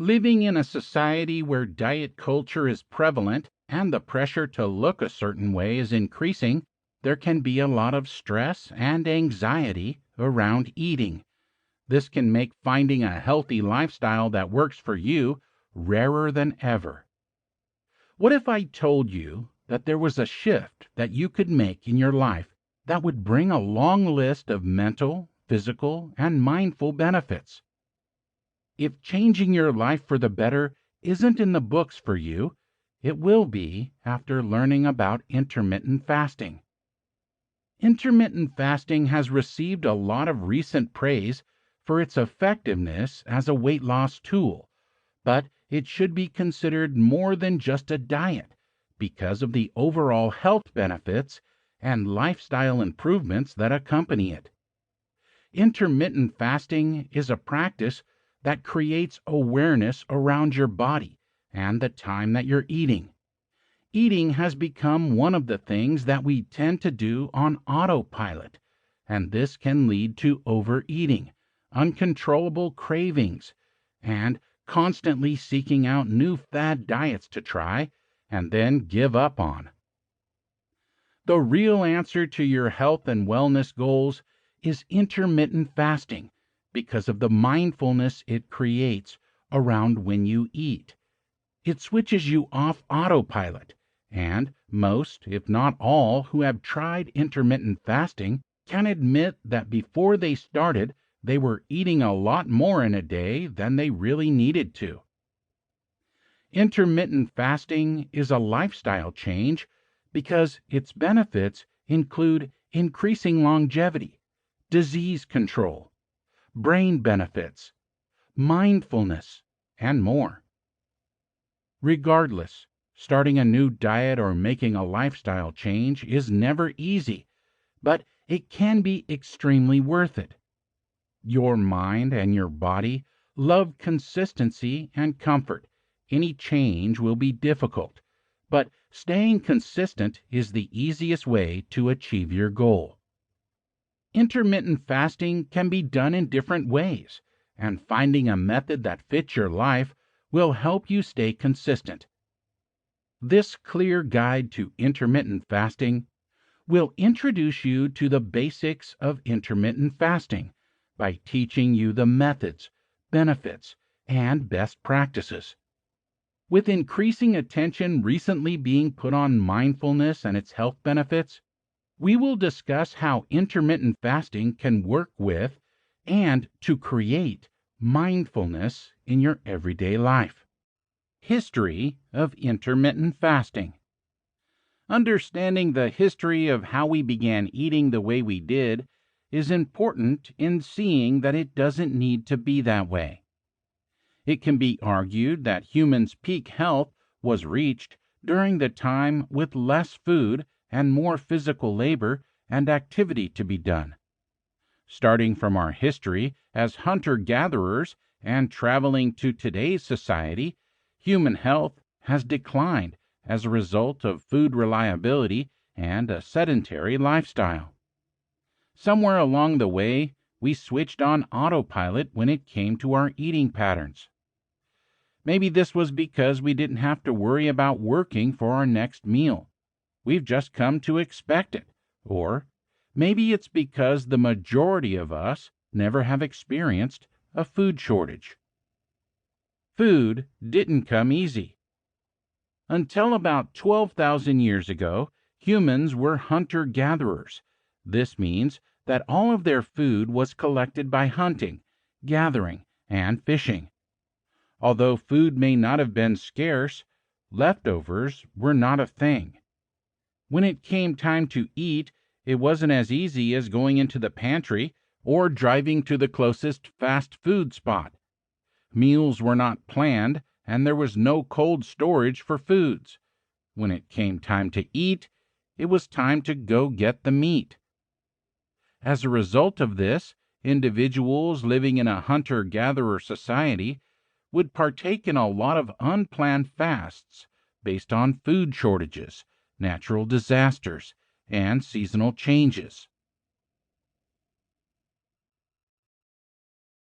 Living in a society where diet culture is prevalent and the pressure to look a certain way is increasing, there can be a lot of stress and anxiety around eating. This can make finding a healthy lifestyle that works for you rarer than ever. What if I told you that there was a shift that you could make in your life that would bring a long list of mental, physical, and mindful benefits? If changing your life for the better isn't in the books for you, it will be after learning about intermittent fasting. Intermittent fasting has received a lot of recent praise for its effectiveness as a weight loss tool, but it should be considered more than just a diet because of the overall health benefits and lifestyle improvements that accompany it. Intermittent fasting is a practice that creates awareness around your body and the time that you're eating. Eating has become one of the things that we tend to do on autopilot, and this can lead to overeating, uncontrollable cravings, and constantly seeking out new fad diets to try and then give up on. The real answer to your health and wellness goals is intermittent fasting because of the mindfulness it creates around when you eat. It switches you off autopilot, and most, if not all, who have tried intermittent fasting can admit that before they started, they were eating a lot more in a day than they really needed to. Intermittent fasting is a lifestyle change because its benefits include increasing longevity, disease control, brain benefits, mindfulness, and more. Regardless, starting a new diet or making a lifestyle change is never easy, but it can be extremely worth it. Your mind and your body love consistency and comfort. Any change will be difficult, but staying consistent is the easiest way to achieve your goal. Intermittent fasting can be done in different ways, and finding a method that fits your life will help you stay consistent. This clear guide to intermittent fasting will introduce you to the basics of intermittent fasting by teaching you the methods, benefits, and best practices. With increasing attention recently being put on mindfulness and its health benefits, we will discuss how intermittent fasting can work with and to create mindfulness in your everyday life. History of intermittent fasting. Understanding the history of how we began eating the way we did is important in seeing that it doesn't need to be that way. It can be argued that humans' peak health was reached during the time with less food and more physical labor and activity to be done. Starting from our history as hunter-gatherers and traveling to today's society, human health has declined as a result of food reliability and a sedentary lifestyle. Somewhere along the way, we switched on autopilot when it came to our eating patterns. Maybe this was because we didn't have to worry about working for our next meal. We've just come to expect it. Or maybe it's because the majority of us never have experienced a food shortage. Food didn't come easy. Until about 12,000 years ago, humans were hunter-gatherers. This means that all of their food was collected by hunting, gathering, and fishing. Although food may not have been scarce, leftovers were not a thing. When it came time to eat, it wasn't as easy as going into the pantry or driving to the closest fast food spot. Meals were not planned, and there was no cold storage for foods. When it came time to eat, it was time to go get the meat. As a result of this, individuals living in a hunter-gatherer society would partake in a lot of unplanned fasts based on food shortages, natural disasters, and seasonal changes.